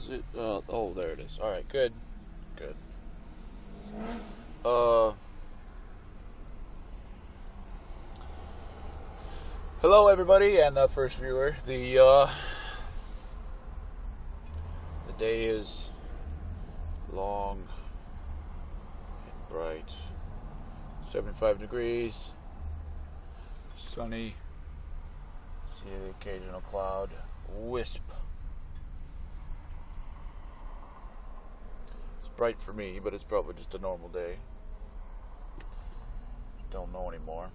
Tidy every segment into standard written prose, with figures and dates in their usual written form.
is it? Oh, there it is. All right, good. Hello, everybody, and the first viewer. The day is long and bright. 75 degrees. Sunny. See the occasional cloud. Wisp. It's bright for me, but it's probably just a normal day. Don't know anymore.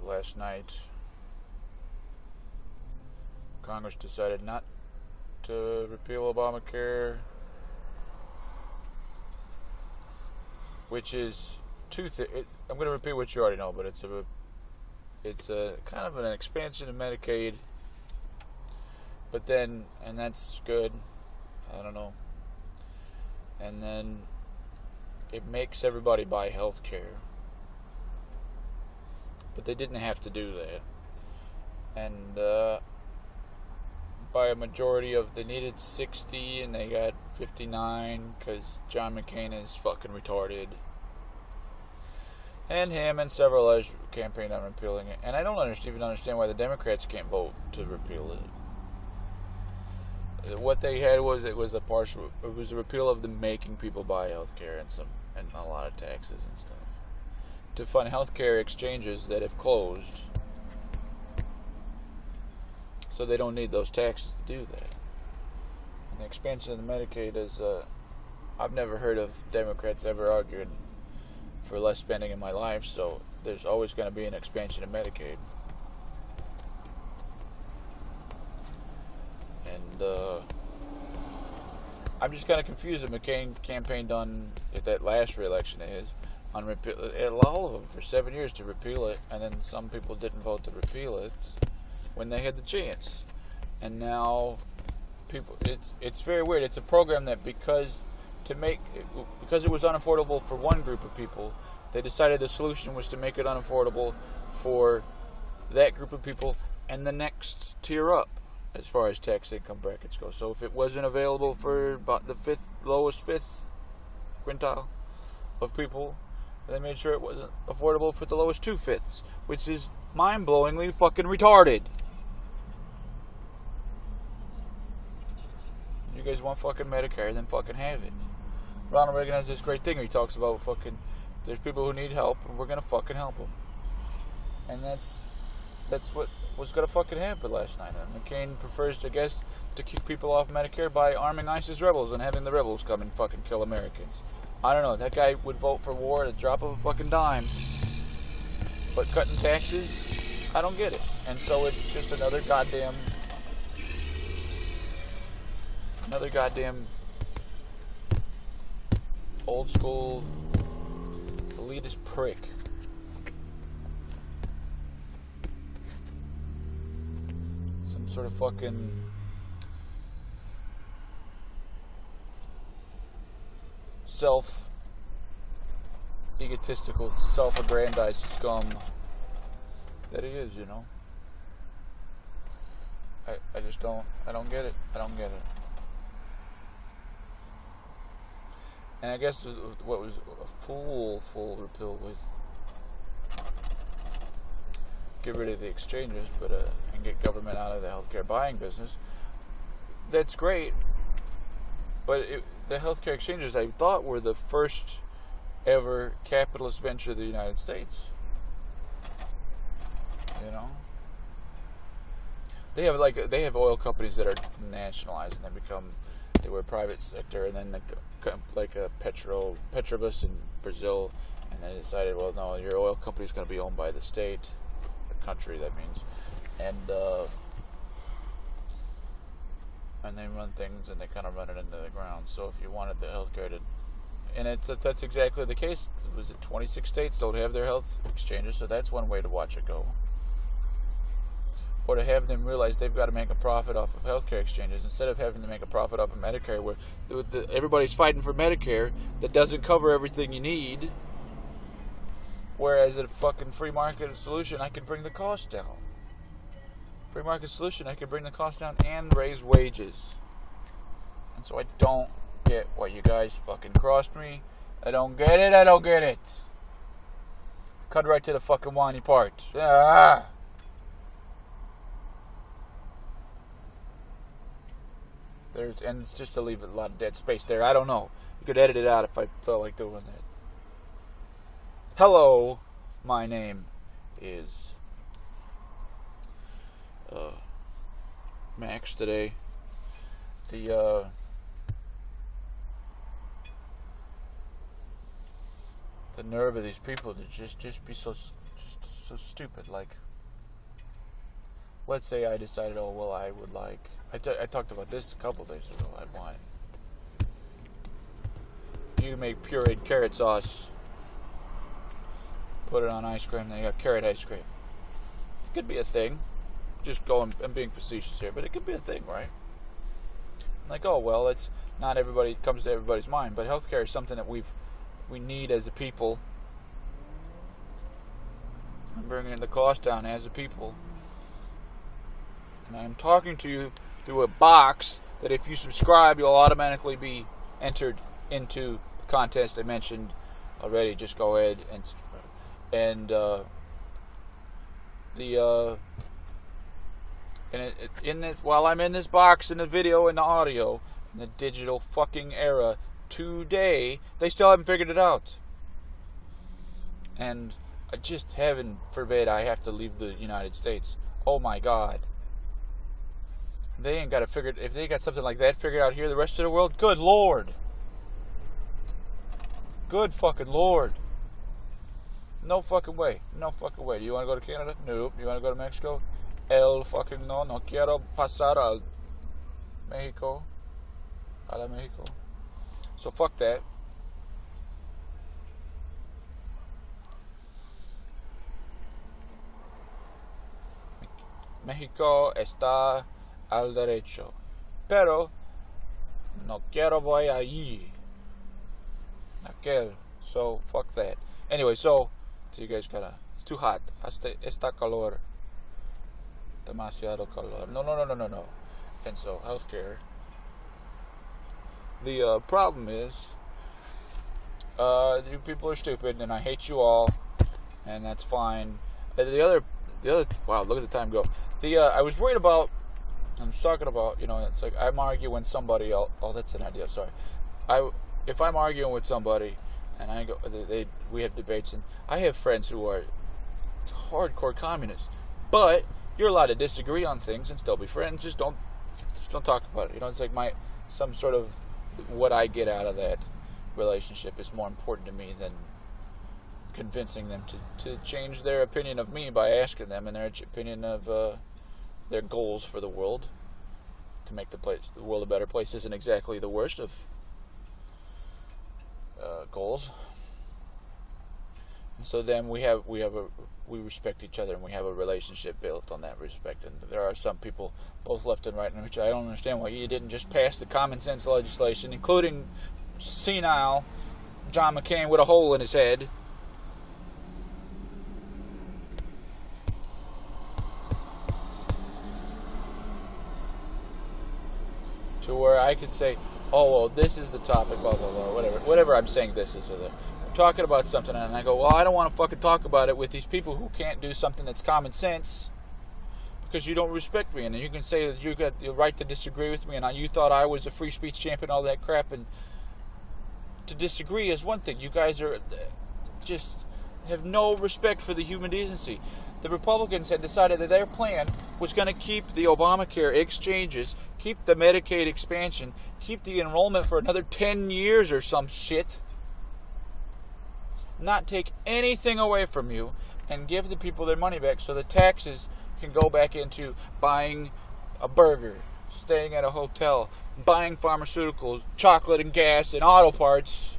Last night, Congress decided not to repeal Obamacare, which is I'm going to repeat what you already know, but it's a kind of an expansion of Medicaid. But then, and that's good. I don't know. And then it makes everybody buy health care. But they didn't have to do that. And by a majority of, they needed 60 and they got 59 because John McCain is fucking retarded. And him and several others campaigned on repealing it. And I don't even understand why the Democrats can't vote to repeal it. What they had was it was a repeal of the making people buy health care and a lot of taxes and stuff. To fund healthcare exchanges that have closed, so they don't need those taxes to do that. And the expansion of the Medicaid is, I've never heard of Democrats ever arguing for less spending in my life, so there's always going to be an expansion of Medicaid. And I'm just kind of confused that McCain campaigned on that last re-election of his on repeal, all of them for 7 years to repeal it, and then some people didn't vote to repeal it when they had the chance. And now people, it's very weird. It's a program that because it was unaffordable for one group of people, they decided the solution was to make it unaffordable for that group of people and the next tier up as far as tax income brackets go. So if it wasn't available for about the lowest fifth quintile of people, they made sure it wasn't affordable for the lowest 2/5, which is mind-blowingly fucking retarded. You guys want fucking Medicare, then fucking have it. Ronald Reagan has this great thing where he talks about fucking, there's people who need help, and we're gonna fucking help them. And that's what was gonna fucking happen last night. And McCain prefers, I guess, to keep people off Medicare by arming ISIS rebels and having the rebels come and fucking kill Americans. I don't know, that guy would vote for war at a drop of a fucking dime. But cutting taxes, I don't get it. And so it's just another goddamn old school elitist prick. Some sort of fucking egotistical, self-aggrandized scum that he is, you know. I just don't get it. And I guess what was a full repeal was get rid of the exchanges, but and get government out of the healthcare buying business. That's great. But the healthcare exchanges, I thought, were the first ever capitalist venture of the United States. You know, they have oil companies that are nationalized and they were private sector, and then like a Petrobras in Brazil, and they decided, well, no, your oil company is going to be owned by the state, the country, that means, and they run things, and they kind of run it into the ground. So if you wanted the healthcare to, and that's exactly the case. Was it 26 states don't have their health exchanges? So that's one way to watch it go. Or to have them realize they've got to make a profit off of healthcare exchanges instead of having to make a profit off of Medicare, where everybody's fighting for Medicare that doesn't cover everything you need, Whereas a fucking free market solution, I can bring the cost down. Free market solution, I can bring the cost down and raise wages. And so I don't get why you guys fucking crossed me. I don't get it. I don't get it. Cut right to the fucking whiny part. Ah. And it's just to leave a lot of dead space there. I don't know. You could edit it out if I felt like doing that. Hello, my name is Max today. The nerve of these people to just be so stupid. Like, let's say I decided, I would like. I talked about this a couple days ago. I'd want you make pureed carrot sauce, put it on ice cream, then you got carrot ice cream. It could be a thing. Just going, I'm being facetious here, but it could be a thing, right? Like, it's not everybody, it comes to everybody's mind, but healthcare is something that we need as a people. I'm bringing the cost down as a people. And I'm talking to you through a box that if you subscribe, you'll automatically be entered into the contest I mentioned already. Just go ahead and subscribe. And while I'm in this box, in the video and the audio, in the digital fucking era today, they still haven't figured it out. And just heaven forbid I have to leave the United States. Oh my God. They ain't got it figured. If they got something like that figured out here, the rest of the world, good Lord. Good fucking Lord. No fucking way. No fucking way. Do you want to go to Canada? Nope. You want to go to Mexico? El fucking no. No quiero pasar al Mexico. A la Mexico. So fuck that. Mexico está al derecho. Pero no quiero voy allí. Aquel. So fuck that. Anyway, so you guys gotta. It's too hot. Está calor. Demasiado calor. No. And so healthcare. The problem is, you people are stupid, and I hate you all, and that's fine. The other. Wow, look at the time go. I was worried about. I was talking about, it's like I'm arguing with somebody else. Oh, that's an idea. Sorry. If I'm arguing with somebody, and we have debates, and I have friends who are hardcore communists, but you're allowed to disagree on things and still be friends. Just don't talk about it. It's like some sort of what I get out of that relationship is more important to me than convincing them to change their opinion of me by asking them and their opinion of their goals for the world. To make the world a better place isn't exactly the worst of goals. And so then we respect each other, and we have a relationship built on that respect. And there are some people, both left and right, in which I don't understand why you didn't just pass the common sense legislation, including senile John McCain with a hole in his head. To where I could say, this is the topic, blah, blah, blah, whatever I'm saying this is, or that. I'm talking about something, and I go, I don't want to fucking talk about it with these people who can't do something that's common sense, because you don't respect me, and then you can say that you got the right to disagree with me, and you thought I was a free speech champion, all that crap, and to disagree is one thing. You guys are just have no respect for the human decency. The Republicans had decided that their plan was going to keep the Obamacare exchanges, keep the Medicaid expansion, keep the enrollment for another 10 years or some shit, not take anything away from you, and give the people their money back so the taxes can go back into buying a burger, staying at a hotel, buying pharmaceuticals, chocolate and gas and auto parts.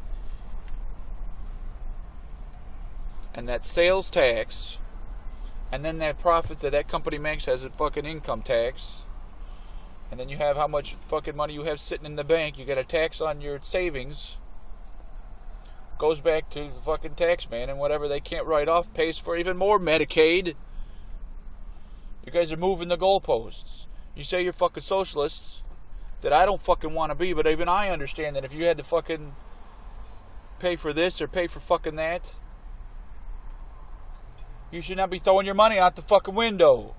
And that sales tax, and then that profits that that company makes has a fucking income tax. And then you have how much fucking money you have sitting in the bank. You get a tax on your savings. goes back to the fucking tax man, and whatever they can't write off pays for even more Medicaid. You guys are moving the goalposts. You say you're fucking socialists, that I don't fucking want to be, but even I understand that if you had to fucking pay for this or pay for fucking that, you should not be throwing your money out the fucking window.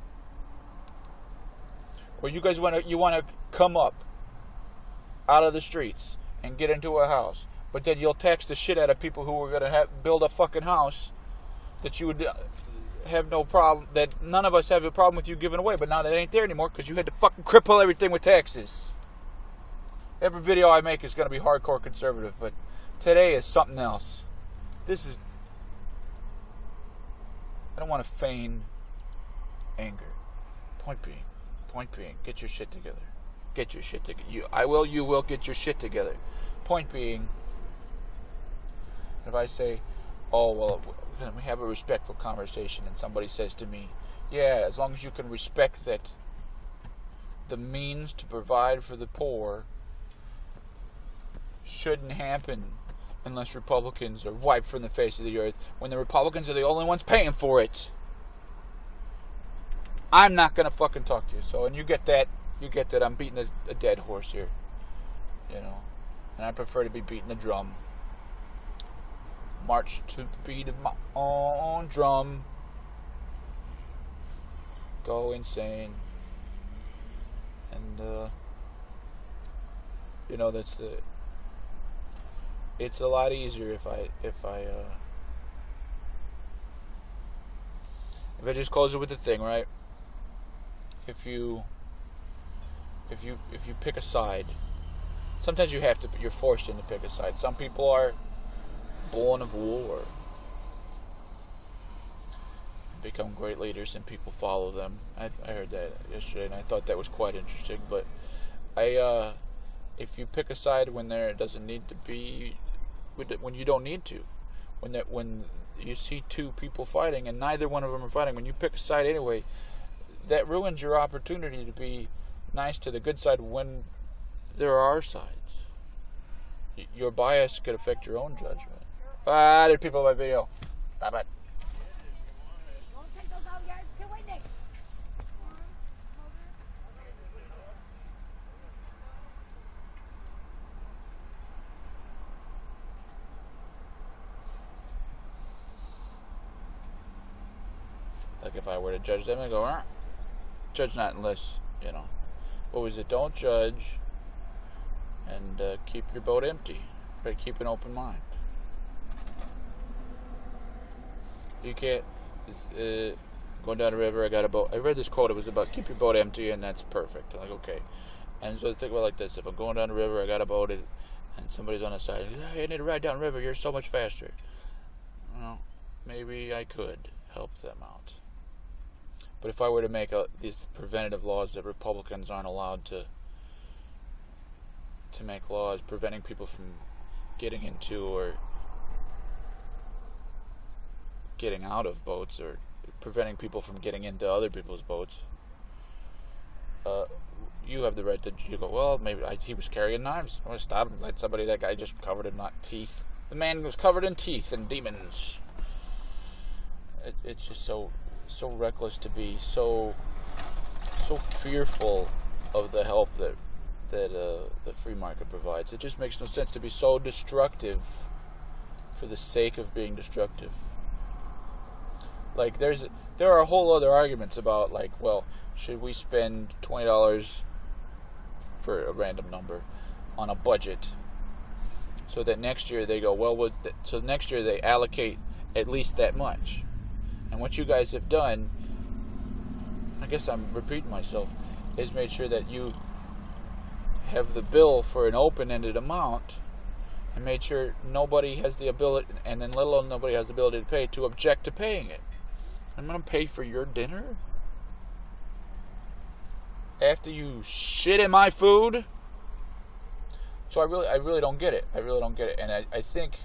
Or you guys want to come up out of the streets and get into a house, but then you'll tax the shit out of people who are going to build a fucking house that you would have no problem, that none of us have a problem with you giving away, but now that ain't there anymore because you had to fucking cripple everything with taxes. Every video I make is going to be hardcore conservative, but today is something else. I don't want to feign anger. Point being, get your shit together. Get your shit together. You will get your shit together. Point being, if I say, oh, well, we have a respectful conversation, and somebody says to me, yeah, as long as you can respect that the means to provide for the poor shouldn't happen unless Republicans are wiped from the face of the earth, when the Republicans are the only ones paying for it. I'm not going to fucking talk to you. So, and you get that I'm beating a dead horse here. You know. And I prefer to be beating the drum. March to the beat of my own drum. Go insane. And, you know, it's a lot easier if I just close it with the thing, right? If you pick a side, sometimes you're forced into pick a side. Some people are born of war, become great leaders, and people follow them. I heard that yesterday, and I thought that was quite interesting. But if you pick a side when there doesn't need to be, when you don't need to, when you see two people fighting and neither one of them are fighting, when you pick a side anyway, that ruins your opportunity to be nice to the good side when there are sides. Your bias could affect your own judgment. There are people in my video. Stop it. Like if I were to judge them, I'd go, judge not unless, you know. What was it? Don't judge and keep your boat empty. But keep an open mind. You can't, going down the river, I got a boat. I read this quote, it was about keep your boat empty, and that's perfect. I'm like, okay. And so I think about it like this. If I'm going down the river, I got a boat, and somebody's on the side, hey, I need to ride down the river, you're so much faster. Well, maybe I could help them out. But if I were to make these preventative laws that Republicans aren't allowed to make laws preventing people from getting into or getting out of boats, or preventing people from getting into other people's boats, you have the right to go, well, maybe he was carrying knives. I'm going to stop him. Let somebody, that guy just covered in teeth. The man was covered in teeth and demons. It's just so reckless to be so fearful of the help that the free market provides. It just makes no sense to be so destructive for the sake of being destructive. Like there are a whole other arguments about, like, well, should we spend $20 for a random number on a budget so that next year they go, well, so next year they allocate at least that much. And what you guys have done, I guess I'm repeating myself, is made sure that you have the bill for an open-ended amount, and made sure nobody has the ability, and then let alone nobody has the ability to pay, to object to paying it. I'm going to pay for your dinner after you shit in my food? So I really don't get it. I really don't get it. And I think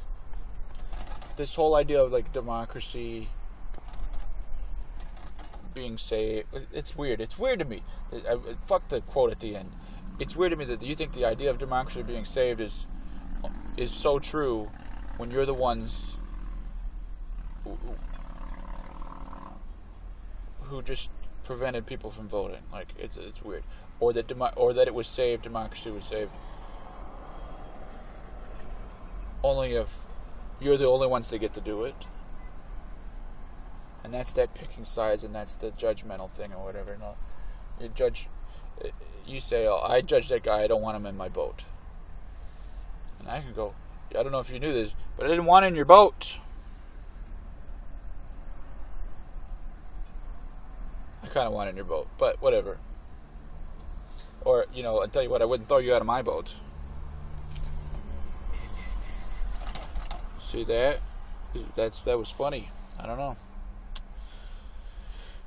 this whole idea of, like, democracy being saved, it's weird. It's weird to me. Fuck the quote at the end. It's weird to me that you think the idea of democracy being saved is so true when you're the ones who just prevented people from voting. Like, it's weird. Or that it was saved, democracy was saved. Only if you're the only ones that get to do it. And that's that picking sides, and that's the judgmental thing or whatever. No, you say, oh, I judge that guy, I don't want him in my boat. And I can go, I don't know if you knew this, but I didn't want it in your boat. I kind of want it in your boat, but whatever. Or, I'll tell you what, I wouldn't throw you out of my boat. See that? That was funny. I don't know.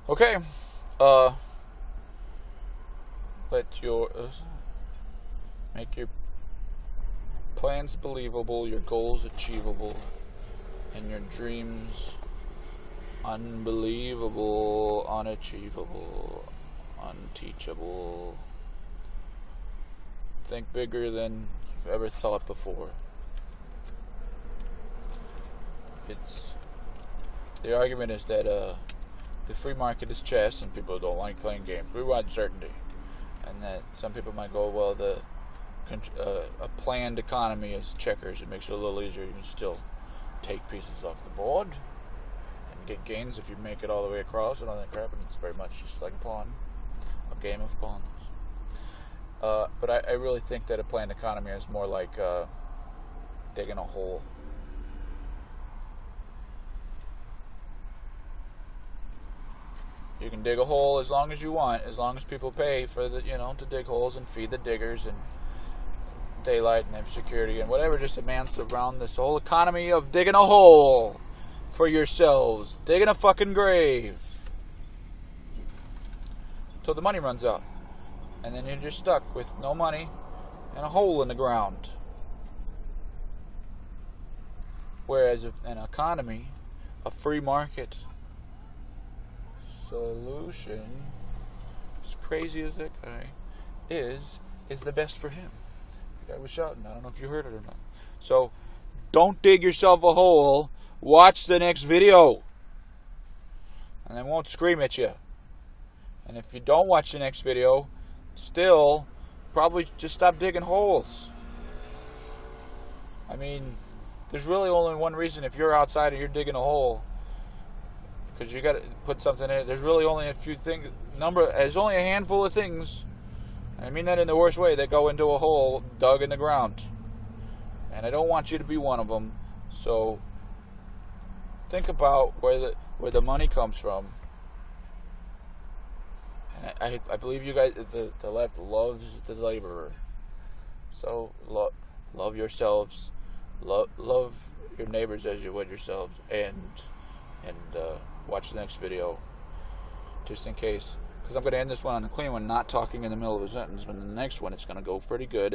Okay. Make your plans believable, your goals achievable, and your dreams unbelievable, unachievable, unteachable. Think bigger than you've ever thought before. The argument is that the free market is chess and people don't like playing games. We want certainty. And that some people might go, well, a planned economy is checkers. It makes it a little easier. You can still take pieces off the board and get gains if you make it all the way across and all that crap. And it's very much just like a pawn, a game of pawns. But I really think that a planned economy is more like digging a hole. You can dig a hole as long as you want, as long as people pay for to dig holes and feed the diggers and daylight and have security and whatever just demands around this whole economy of digging a hole for yourselves, digging a fucking grave till the money runs out, and then you're just stuck with no money and a hole in the ground. Whereas if an economy, a free market solution, as crazy as that guy is the best for him. The guy was shouting. I don't know if you heard it or not. So, don't dig yourself a hole. Watch the next video. And I won't scream at you. And if you don't watch the next video, still, probably just stop digging holes. I mean, there's really only one reason if you're outside and you're digging a hole, because you got to put something in it. There's really only a few things. There's only a handful of things. And I mean that in the worst way. That go into a hole dug in the ground. And I don't want you to be one of them. So think about where the money comes from. And I believe you guys, the left loves the laborer. So love yourselves. Love your neighbors as you would yourselves. And watch the next video, just in case, because I'm going to end this one on a clean one, not talking in the middle of a sentence, but in the next one it's going to go pretty good.